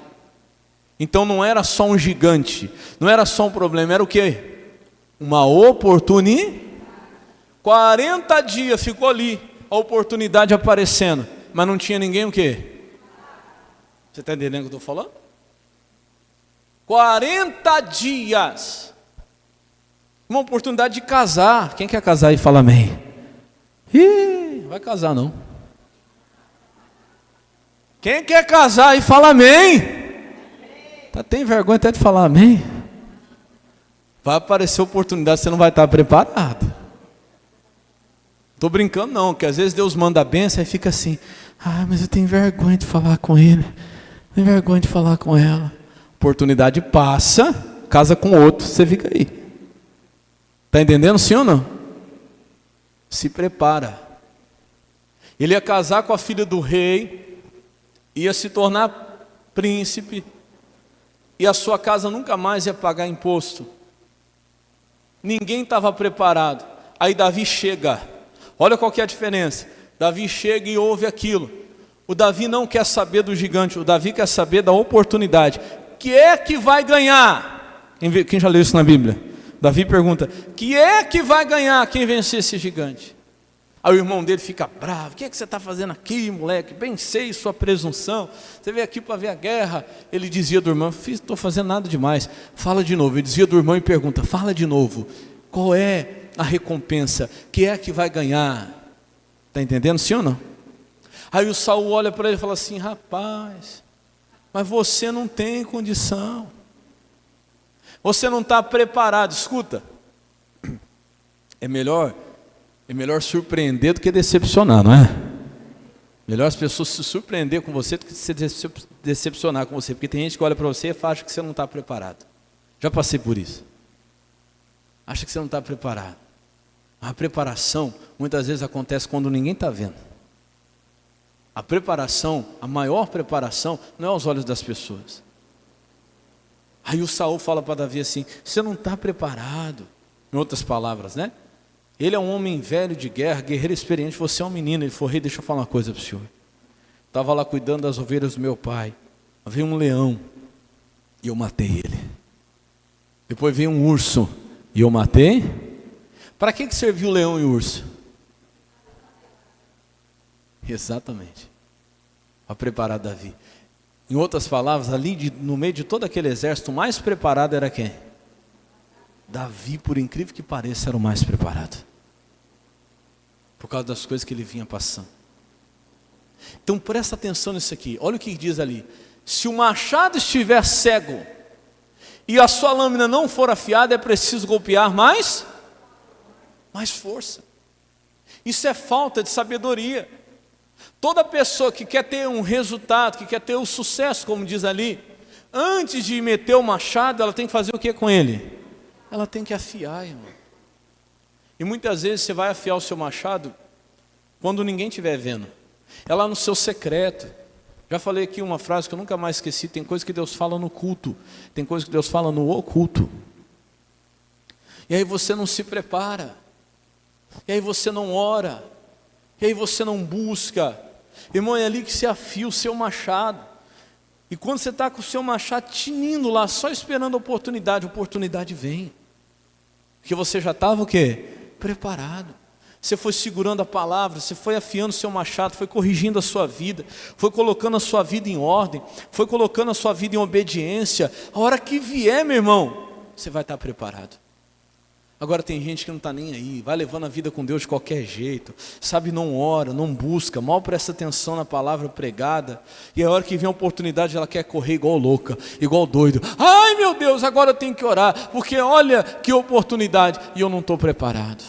Então não era só um gigante, não era só um problema, era o quê? Uma oportunidade. 40 dias ficou ali, a oportunidade aparecendo, mas não tinha ninguém o quê? Você está entendendo o que eu estou falando? 40 dias. Uma oportunidade de casar. Quem quer casar aí fala amém. Ih, vai casar não. Quem quer casar aí fala amém. Tem vergonha até de falar amém? Vai aparecer oportunidade, você não vai estar preparado. Estou brincando não, que às vezes Deus manda a bênção e fica assim: ah, mas eu tenho vergonha de falar com ele, tenho vergonha de falar com ela. Oportunidade passa, casa com outro, você fica aí. Está entendendo sim ou não? Se prepara. Ele ia casar com a filha do rei, ia se tornar príncipe, e a sua casa nunca mais ia pagar imposto. Ninguém estava preparado. Aí Davi chega. Olha qual que é a diferença. Davi chega e ouve aquilo. O Davi não quer saber do gigante, o Davi quer saber da oportunidade. Que é que vai ganhar? Quem já leu isso na Bíblia? Davi pergunta: que é que vai ganhar quem vencer esse gigante? Aí o irmão dele fica bravo: o que é que você está fazendo aqui, moleque? Bem sei sua presunção, você veio aqui para ver a guerra. Ele dizia do irmão: filho, estou fazendo nada demais, fala de novo. Ele dizia do irmão e pergunta: fala de novo, qual é a recompensa? Que é que vai ganhar? Está entendendo sim ou não? Aí o Saul olha para ele e fala assim: rapaz, mas você não tem condição, você não está preparado. Escuta, é melhor surpreender do que decepcionar, não é? Melhor as pessoas se surpreender com você do que se decepcionar com você, porque tem gente que olha para você e acha que você não está preparado. Já passei por isso. Acha que você não está preparado. A preparação muitas vezes acontece quando ninguém está vendo. A preparação, a maior preparação, não é aos olhos das pessoas. Aí o Saul fala para Davi assim: você não está preparado. Em outras palavras, né? Ele é um homem velho de guerra, guerreiro experiente, você é um menino. Ele falou: rei, deixa eu falar uma coisa para o senhor. Estava lá cuidando das ovelhas do meu pai, veio um leão e eu matei ele. Depois veio um urso e eu matei. Para que serviu o leão e o urso? Exatamente, para preparar Davi. Em outras palavras, ali no meio de todo aquele exército, o mais preparado era quem? Davi, por incrível que pareça, era o mais preparado, por causa das coisas que ele vinha passando. Então presta atenção nisso aqui, olha o que diz ali: se o machado estiver cego e a sua lâmina não for afiada, é preciso golpear mais força. Isso é falta de sabedoria. Toda pessoa que quer ter um resultado, que quer ter o sucesso, como diz ali, antes de meter o machado, ela tem que fazer o que com ele? Ela tem que afiar, irmão. E muitas vezes você vai afiar o seu machado quando ninguém estiver vendo. É lá no seu secreto. Já falei aqui uma frase que eu nunca mais esqueci: tem coisa que Deus fala no culto, tem coisa que Deus fala no oculto. E aí você não se prepara, e aí você não ora, e aí você não busca. Irmão, é ali que se afia o seu machado. E quando você está com o seu machado tinindo lá, só esperando a oportunidade vem. Porque você já estava o quê? Preparado. Você foi segurando a palavra, você foi afiando o seu machado, foi corrigindo a sua vida, foi colocando a sua vida em ordem, foi colocando a sua vida em obediência. A hora que vier, meu irmão, você vai estar preparado. Agora tem gente que não está nem aí, vai levando a vida com Deus de qualquer jeito, sabe, não ora, não busca, mal presta atenção na palavra pregada, e a hora que vem a oportunidade ela quer correr igual louca, igual doido. Ai meu Deus, agora eu tenho que orar, porque olha que oportunidade, e eu não estou preparado.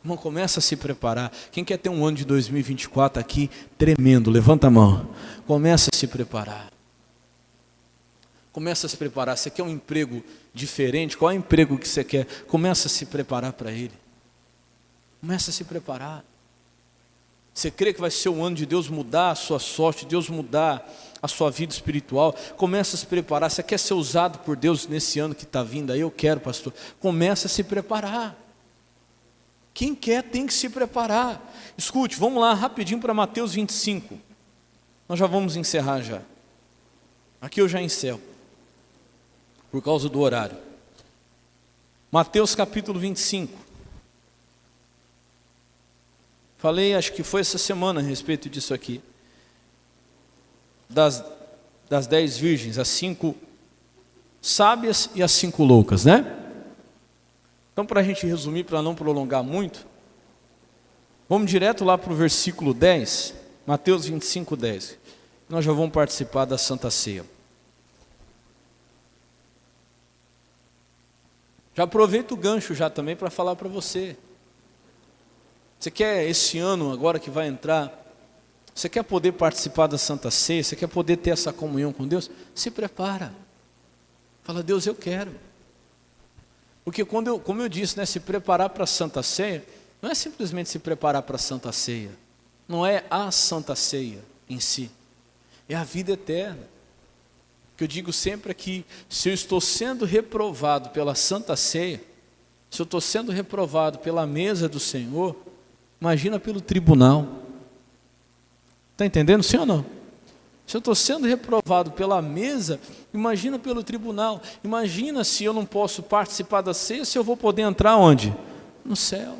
Irmão, começa a se preparar. Quem quer ter um ano de 2024 aqui tremendo, levanta a mão. Começa a se preparar. Começa a se preparar. Você quer um emprego diferente? Qual é o emprego que você quer? Começa a se preparar para ele. Começa a se preparar. Você crê que vai ser o ano de Deus mudar a sua sorte, Deus mudar a sua vida espiritual? Começa a se preparar. Você quer ser usado por Deus nesse ano que está vindo aí? Eu quero, pastor. Começa a se preparar. Quem quer tem que se preparar. Escute, vamos lá rapidinho para Mateus 25. Nós já vamos encerrar já. Aqui eu já encerro, por causa do horário. Mateus capítulo 25. Falei, acho que foi essa semana a respeito disso aqui. Das 10 virgens, as 5 sábias e as 5 loucas, né? Então, para a gente resumir, para não prolongar muito, vamos direto lá para o versículo 10, Mateus 25, 10. Nós já vamos participar da Santa Ceia. Já aproveito o gancho já também para falar para você. Você quer esse ano agora que vai entrar, você quer poder participar da Santa Ceia, você quer poder ter essa comunhão com Deus? Se prepara. Fala, Deus, eu quero. Porque como eu disse, né, se preparar para a Santa Ceia, não é simplesmente se preparar para a Santa Ceia. Não é a Santa Ceia em si. É a vida eterna. O que eu digo sempre é que se eu estou sendo reprovado pela Santa Ceia, se eu estou sendo reprovado pela mesa do Senhor, imagina pelo tribunal. Está entendendo, sim ou não? Se eu estou sendo reprovado pela mesa, imagina pelo tribunal. Imagina se eu não posso participar da ceia, se eu vou poder entrar onde? No céu.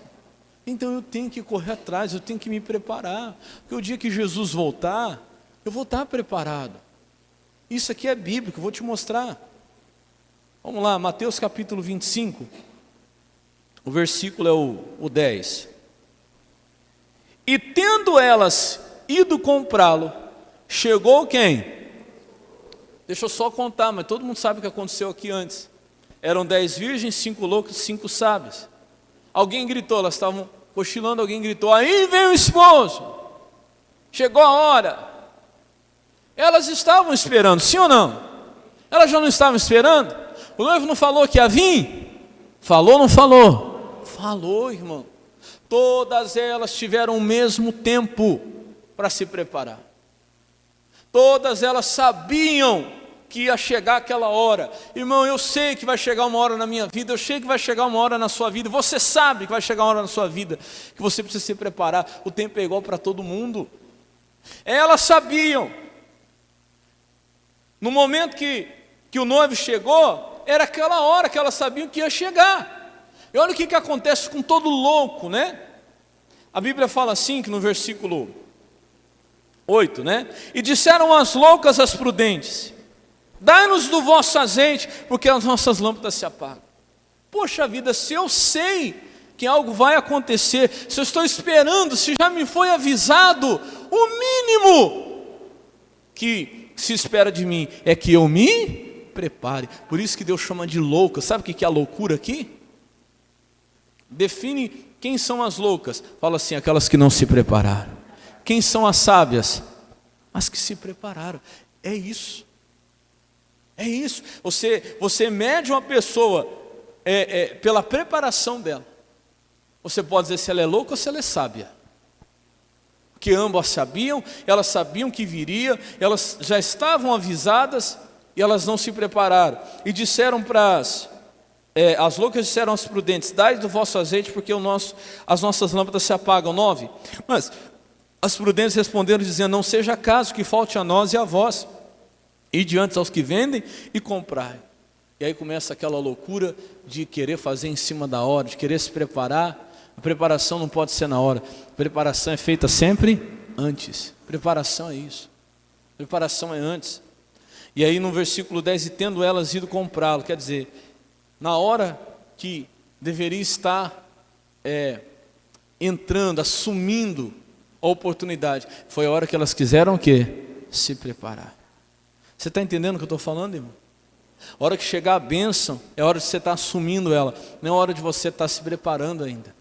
Então eu tenho que correr atrás, eu tenho que me preparar. Porque o dia que Jesus voltar, eu vou estar preparado. Isso aqui é bíblico, eu vou te mostrar. Vamos lá, Mateus capítulo 25. O versículo é o 10. E tendo elas ido comprá-lo, chegou quem? Deixa eu só contar, mas todo mundo sabe o que aconteceu aqui antes. Eram 10 virgens, 5 loucos, 5 sábios. Alguém gritou, elas estavam cochilando, alguém gritou, aí vem o esposo, chegou a hora. Elas estavam esperando, sim ou não? Elas já não estavam esperando? O noivo não falou que ia vir? Falou ou não falou? Falou, irmão. Todas elas tiveram o mesmo tempo para se preparar. Todas elas sabiam que ia chegar aquela hora. Irmão, eu sei que vai chegar uma hora na minha vida, eu sei que vai chegar uma hora na sua vida, você sabe que vai chegar uma hora na sua vida, que você precisa se preparar, o tempo é igual para todo mundo. Elas sabiam. No momento que o noivo chegou, era aquela hora que elas sabiam que ia chegar. E olha o que acontece com todo louco, né? A Bíblia fala assim, que no versículo 8, né? E disseram as loucas às prudentes, dai-nos do vosso azeite, porque as nossas lâmpadas se apagam. Poxa vida, se eu sei que algo vai acontecer, se eu estou esperando, se já me foi avisado, o mínimo que se espera de mim é que eu me prepare. Por isso que Deus chama de louca. Sabe o que é a loucura aqui? Define quem são as loucas. Fala assim, aquelas que não se prepararam. Quem são as sábias? As que se prepararam. É isso. É isso. Você mede uma pessoa pela preparação dela. Você pode dizer se ela é louca ou se ela é sábia. Porque ambas sabiam, elas sabiam que viria, elas já estavam avisadas e elas não se prepararam. E disseram para as loucas disseram às prudentes, dai do vosso azeite, porque as nossas lâmpadas se apagam. 9. Mas as prudentes responderam dizendo, não seja caso que falte a nós e a vós, E diante aos que vendem e comprai. E aí começa aquela loucura de querer fazer em cima da hora, de querer se preparar. A preparação não pode ser na hora. A preparação é feita sempre antes. Preparação é isso. Preparação é antes. E aí no versículo 10, e tendo elas ido comprá-lo, quer dizer, na hora que deveria estar entrando, assumindo a oportunidade, foi a hora que elas quiseram o quê? Se preparar. Você está entendendo o que eu estou falando, irmão? A hora que chegar a bênção, é a hora de você estar assumindo ela, não é a hora de você estar se preparando ainda.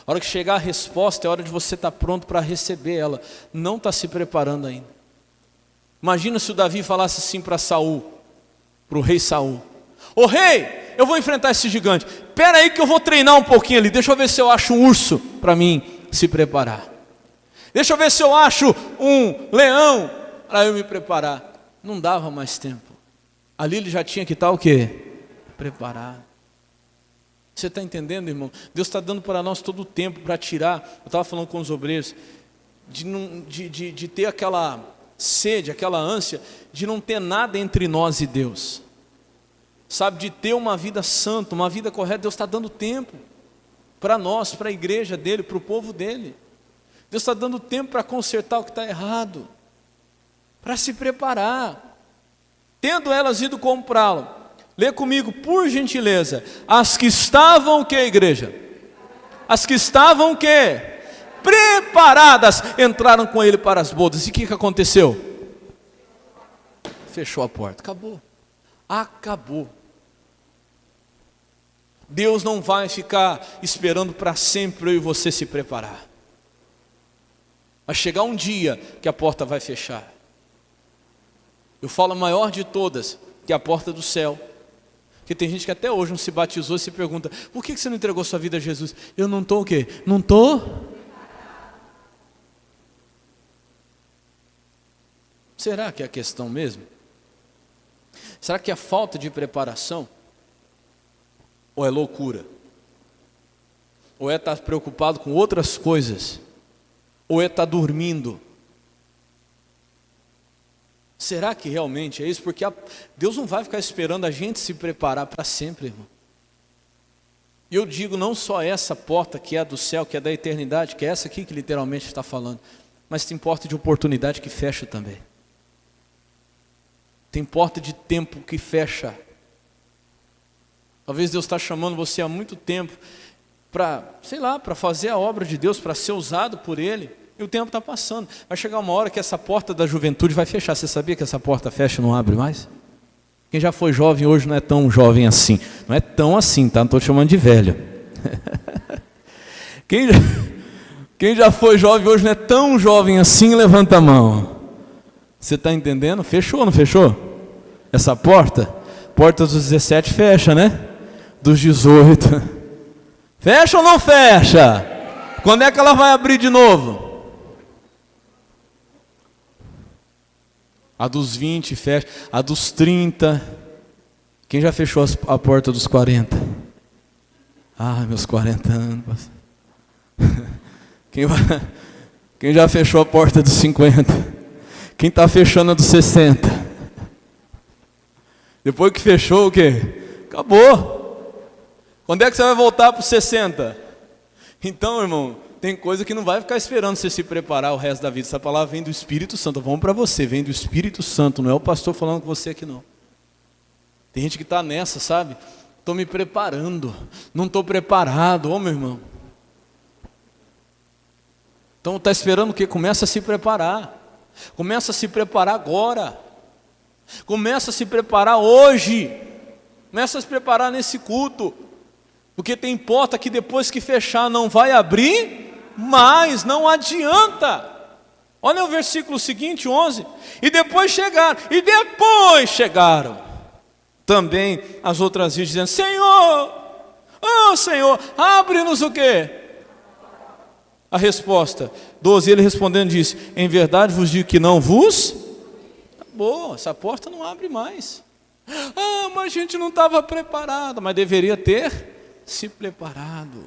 A hora que chegar a resposta, é a hora de você estar pronto para receber ela, não está se preparando ainda. Imagina se o Davi falasse assim para Saul, para o rei Saul: ô rei, eu vou enfrentar esse gigante, espera aí que eu vou treinar um pouquinho ali, deixa eu ver se eu acho um urso para mim se preparar. Deixa eu ver se eu acho um leão para eu me preparar. Não dava mais tempo. Ali ele já tinha que estar o quê? Preparado. Você está entendendo, irmão? Deus está dando para nós todo o tempo para tirar. Eu estava falando com os obreiros de ter aquela sede, aquela ânsia de não ter nada entre nós e Deus. Sabe, de ter uma vida santa, uma vida correta. Deus está dando tempo para nós, para a igreja dele, para o povo dele. Deus está dando tempo para consertar o que está errado, para se preparar. Tendo elas ido comprá-lo, lê comigo, por gentileza, as que estavam o que, igreja? As que estavam o que? Preparadas, entraram com ele para as bodas. E o que aconteceu? Fechou a porta, acabou. Acabou. Deus não vai ficar esperando para sempre eu e você se preparar. Vai chegar um dia que a porta vai fechar. Eu falo a maior de todas, que é a porta do céu. Porque tem gente que até hoje não se batizou e se pergunta: por que você não entregou sua vida a Jesus? Eu não estou o quê? Não estou? Será que é a questão mesmo? Será que é falta de preparação? Ou é loucura? Ou é estar preocupado com outras coisas? Ou é estar dormindo? Será que realmente é isso? Porque Deus não vai ficar esperando a gente se preparar para sempre, irmão. E eu digo não só essa porta que é a do céu, que é da eternidade, que é essa aqui que literalmente está falando, mas tem porta de oportunidade que fecha também. Tem porta de tempo que fecha. Talvez Deus está chamando você há muito tempo para, sei lá, para fazer a obra de Deus, para ser usado por Ele. E o tempo está passando. Vai chegar uma hora que essa porta da juventude vai fechar. Você sabia que essa porta fecha e não abre mais? Quem já foi jovem hoje não é tão jovem assim. Não é tão assim, tá? Não estou te chamando de velho. Quem já foi jovem hoje não é tão jovem assim, levanta a mão. Você está entendendo? Fechou ou não fechou? Essa porta? Porta dos 17 fecha, né? Dos 18. Fecha ou não fecha? Quando é que ela vai abrir de novo? A dos 20 fecha, a dos 30. Quem já fechou a porta dos 40? Ah, meus 40 anos. Quem já fechou a porta dos 50? Quem está fechando a dos 60? Depois que fechou, o quê? Acabou. Quando é que você vai voltar para os 60? Então, irmão, tem coisa que não vai ficar esperando você se preparar o resto da vida. Essa palavra vem do Espírito Santo. Vamos para você, vem do Espírito Santo. Não é o pastor falando com você aqui não. Tem gente que está nessa, sabe? Estou me preparando. Não estou preparado. Ô, meu irmão. Então está esperando o quê? Começa a se preparar. Começa a se preparar agora. Começa a se preparar hoje. Começa a se preparar nesse culto. Porque tem porta que depois que fechar não vai abrir, mas não adianta. Olha o versículo seguinte, 11. E depois chegaram também as outras virgens, dizendo: Senhor, oh Senhor, abre-nos o quê? A resposta, 12, ele respondendo disse: em verdade vos digo que não vos... Acabou, essa porta não abre mais. Ah, mas a gente não estava preparado. Mas deveria ter se preparado.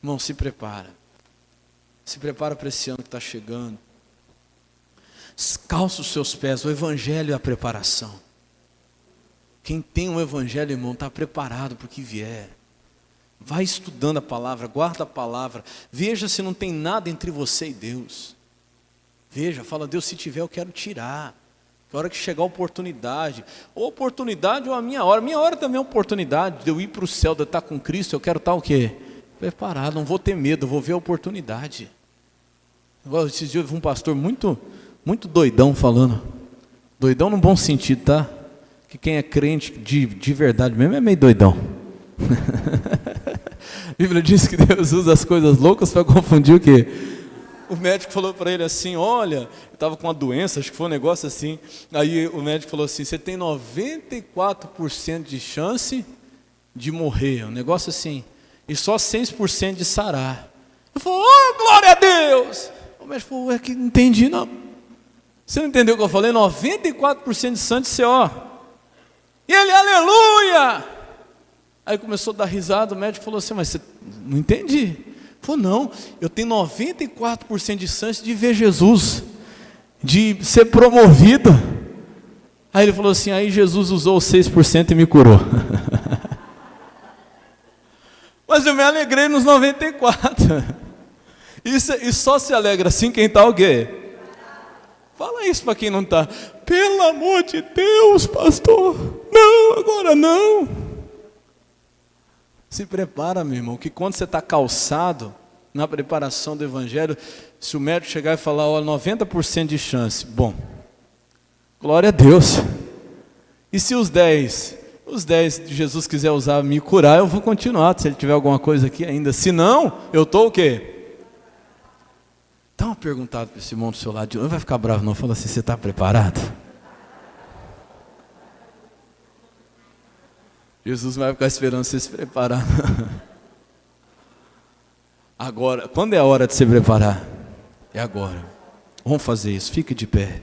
Irmão, se prepara. Se prepara para esse ano que está chegando. Calça os seus pés, o evangelho é a preparação. Quem tem o evangelho, irmão, está preparado para o que vier. Vai estudando a palavra, guarda a palavra, veja se não tem nada entre você e Deus. Veja, fala, Deus, se tiver eu quero tirar. Na hora que chegar a oportunidade, ou a minha hora também é uma oportunidade de eu ir para o céu, de eu estar com Cristo, eu quero estar o quê? Preparado, não vou ter medo, vou ver a oportunidade. Agora, esses dias eu vi um pastor muito doidão falando, doidão no bom sentido, tá? Que quem é crente de verdade mesmo é meio doidão. A Bíblia diz que Deus usa as coisas loucas para confundir o quê? O médico falou para ele assim, olha, eu estava com uma doença, acho que foi um negócio assim, aí o médico falou assim, você tem 94% de chance de morrer, um negócio assim, e só 6% de sarar. Eu falei, oh, glória a Deus! O médico falou, é que não entendi não. Você não entendeu o que eu falei? 94% de chance de ser, ó. E ele, aleluia! Aí começou a dar risada, o médico falou assim, mas você não entendi. Ele falou, não, eu tenho 94% de chance de ver Jesus, de ser promovido. Aí ele falou assim, aí Jesus usou os 6% e me curou. Mas eu me alegrei nos 94%. E só se alegra assim quem está o quê? Fala isso para quem não está. Pelo amor de Deus, pastor. Não, agora não. Se prepara, meu irmão, que quando você está calçado na preparação do evangelho, se o médico chegar e falar, ó, 90% de chance, bom, glória a Deus. E se os 10 de Jesus quiser usar me curar, eu vou continuar, se ele tiver alguma coisa aqui ainda. Se não, eu estou o quê? Dá uma perguntada para esse irmão do seu lado, não vai ficar bravo não, fala assim, você está preparado? Jesus vai ficar esperando você se preparar. Agora, quando é a hora de se preparar? É agora. Vamos fazer isso, fique de pé.